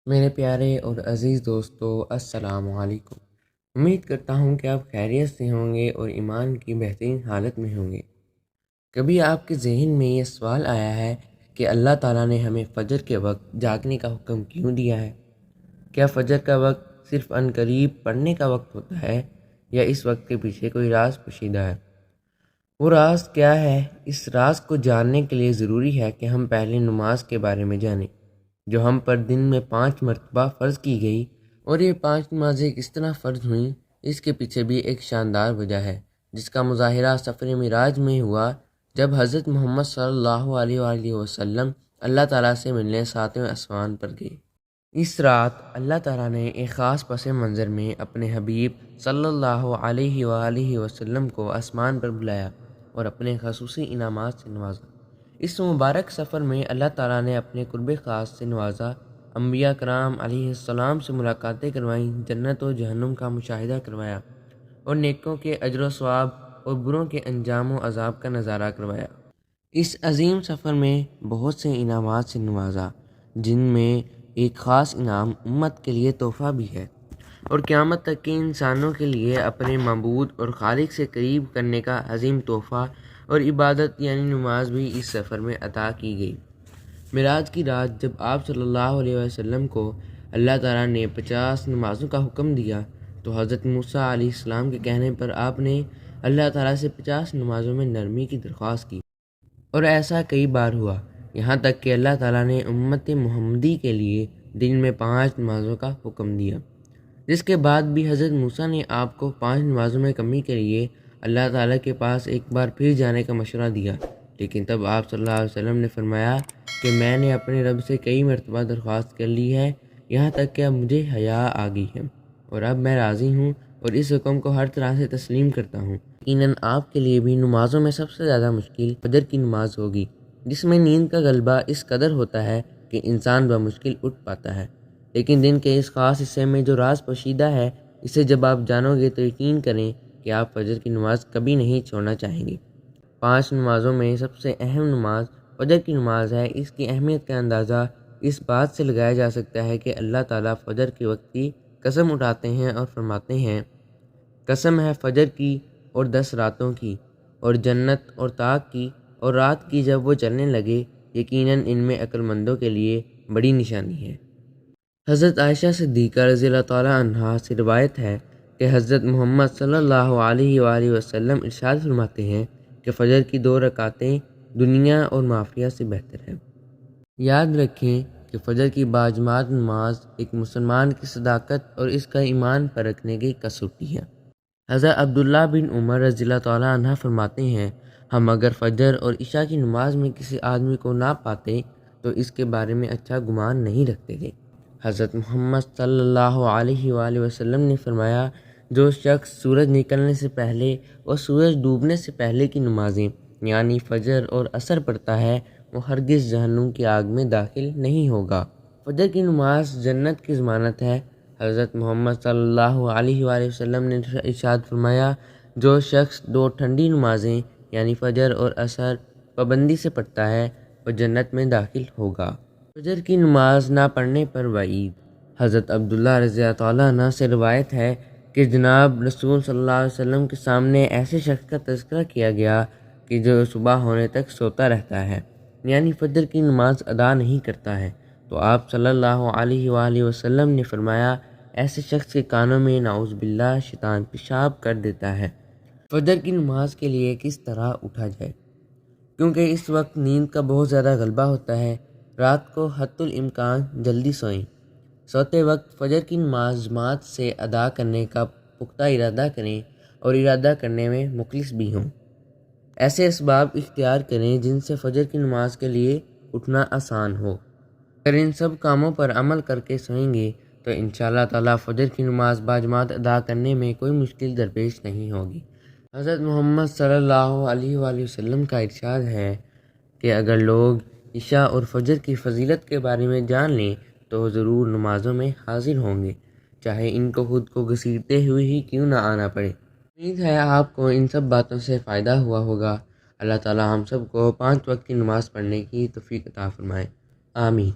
میرے پیارے اور عزیز دوستو، السلام علیکم۔ امید کرتا ہوں کہ آپ خیریت سے ہوں گے اور ایمان کی بہترین حالت میں ہوں گے۔ کبھی آپ کے ذہن میں یہ سوال آیا ہے کہ اللہ تعالیٰ نے ہمیں فجر کے وقت جاگنے کا حکم کیوں دیا ہے؟ کیا فجر کا وقت صرف عنقریب پڑھنے کا وقت ہوتا ہے یا اس وقت کے پیچھے کوئی راز پوشیدہ ہے؟ وہ راز کیا ہے؟ اس راز کو جاننے کے لیے ضروری ہے کہ ہم پہلے نماز کے بارے میں جانیں، جو ہم پر دن میں 5 مرتبہ فرض کی گئی، اور یہ 5 نمازیں کس طرح فرض ہوئیں، اس کے پیچھے بھی ایک شاندار وجہ ہے، جس کا مظاہرہ سفر معراج میں ہوا، جب حضرت محمد صلی اللہ علیہ وآلہ وسلم اللہ تعالیٰ سے ملنے 7ویں آسمان پر گئے۔ اس رات اللہ تعالیٰ نے ایک خاص پس منظر میں اپنے حبیب صلی اللہ علیہ وآلہ وسلم کو آسمان پر بلایا اور اپنے خصوصی انعامات سے نوازا۔ اس مبارک سفر میں اللہ تعالیٰ نے اپنے قرب خاص سے نوازا، انبیاء کرام علیہ السلام سے ملاقاتیں کروائیں، جنت و جہنم کا مشاہدہ کروایا، اور نیکوں کے اجر و ثواب اور بروں کے انجام و عذاب کا نظارہ کروایا۔ اس عظیم سفر میں بہت سے انعامات سے نوازا، جن میں ایک خاص انعام امت کے لیے تحفہ بھی ہے، اور قیامت تک کے انسانوں کے لیے اپنے معبود اور خالق سے قریب کرنے کا عظیم تحفہ اور عبادت یعنی نماز بھی اس سفر میں عطا کی گئی۔ معراج کی رات جب آپ صلی اللہ علیہ وسلم کو اللہ تعالیٰ نے 50 نمازوں کا حکم دیا، تو حضرت موسیٰ علیہ السلام کے کہنے پر آپ نے اللہ تعالیٰ سے 50 نمازوں میں نرمی کی درخواست کی، اور ایسا کئی بار ہوا، یہاں تک کہ اللہ تعالیٰ نے امت محمدی کے لیے دن میں 5 نمازوں کا حکم دیا، جس کے بعد بھی حضرت موسیٰ نے آپ کو 5 نمازوں میں کمی کے لیے اللہ تعالیٰ کے پاس ایک بار پھر جانے کا مشورہ دیا، لیکن تب آپ صلی اللہ علیہ وسلم نے فرمایا کہ میں نے اپنے رب سے کئی مرتبہ درخواست کر لی ہے، یہاں تک کہ اب مجھے حیا آ گئی ہے، اور اب میں راضی ہوں اور اس حکم کو ہر طرح سے تسلیم کرتا ہوں۔ یقیناً آپ کے لیے بھی نمازوں میں سب سے زیادہ مشکل فجر کی نماز ہوگی، جس میں نیند کا غلبہ اس قدر ہوتا ہے کہ انسان بمشکل اٹھ پاتا ہے، لیکن دن کے اس خاص حصے میں جو راز پوشیدہ ہے، اسے جب آپ جانو گے تو یقین کریں کہ آپ فجر کی نماز کبھی نہیں چھوڑنا چاہیں گے۔ 5 نمازوں میں سب سے اہم نماز فجر کی نماز ہے۔ اس کی اہمیت کا اندازہ اس بات سے لگایا جا سکتا ہے کہ اللہ تعالیٰ فجر کے وقت کی قسم اٹھاتے ہیں اور فرماتے ہیں، قسم ہے فجر کی اور 10 راتوں کی، اور جنت اور طاق کی، اور رات کی جب وہ چلنے لگے، یقیناً ان میں عقل مندوں کے لیے بڑی نشانی ہے۔ حضرت عائشہ صدیقہ رضی اللہ تعالیٰ عنہا سے روایت ہے کہ حضرت محمد صلی اللہ علیہ وآلہ وسلم ارشاد فرماتے ہیں کہ فجر کی 2 رکعتیں دنیا اور معافیہ سے بہتر ہیں۔ یاد رکھیں کہ فجر کی باجماعت نماز ایک مسلمان کی صداقت اور اس کا ایمان پرکھنے کی کسوٹی ہے۔ حضرت عبداللہ بن عمر رضی اللہ تعالیٰ عنہ فرماتے ہیں، ہم اگر فجر اور عشاء کی نماز میں کسی آدمی کو نہ پاتے تو اس کے بارے میں اچھا گمان نہیں رکھتے تھے۔ حضرت محمد صلی اللہ علیہ وآلہ وسلم نے فرمایا، جو شخص سورج نکلنے سے پہلے اور سورج ڈوبنے سے پہلے کی نمازیں یعنی فجر اور عصر پڑھتا ہے، وہ ہرگز جہنم کی آگ میں داخل نہیں ہوگا۔ فجر کی نماز جنت کی ضمانت ہے۔ حضرت محمد صلی اللہ علیہ وآلہ وسلم نے ارشاد فرمایا، جو شخص 2 ٹھنڈی نمازیں یعنی فجر اور عصر پابندی سے پڑھتا ہے، وہ جنت میں داخل ہوگا۔ فجر کی نماز نہ پڑھنے پر وعید۔ حضرت عبداللہ رضی اللہ تعالیٰ عنہ سے روایت ہے کہ جناب رسول صلی اللہ علیہ وسلم کے سامنے ایسے شخص کا تذکرہ کیا گیا کہ جو صبح ہونے تک سوتا رہتا ہے، یعنی فجر کی نماز ادا نہیں کرتا ہے، تو آپ صلی اللہ علیہ وآلہ وسلم نے فرمایا، ایسے شخص کے کانوں میں نعوذ باللہ شیطان پیشاب کر دیتا ہے۔ فجر کی نماز کے لیے کس طرح اٹھا جائے؟ کیونکہ اس وقت نیند کا بہت زیادہ غلبہ ہوتا ہے، رات کو حتی الامکان جلدی سوئیں۔ سوتے وقت فجر کی نماز جماعت سے ادا کرنے کا پختہ ارادہ کریں اور ارادہ کرنے میں مخلص بھی ہوں۔ ایسے اسباب اختیار کریں جن سے فجر کی نماز کے لیے اٹھنا آسان ہو۔ اگر ان سب کاموں پر عمل کر کے سوئیں گے تو انشاءاللہ تعالیٰ فجر کی نماز باجماعت ادا کرنے میں کوئی مشکل درپیش نہیں ہوگی۔ حضرت محمد صلی اللہ علیہ وآلہ وسلم کا ارشاد ہے کہ اگر لوگ عشاء اور فجر کی فضیلت کے بارے میں جان لیں تو وہ ضرور نمازوں میں حاضر ہوں گے، چاہے ان کو خود کو گھسیٹتے ہوئے ہی کیوں نہ آنا پڑے۔ امید ہے آپ کو ان سب باتوں سے فائدہ ہوا ہوگا۔ اللہ تعالیٰ ہم سب کو 5 وقت کی نماز پڑھنے کی توفیق عطا فرمائے، آمین۔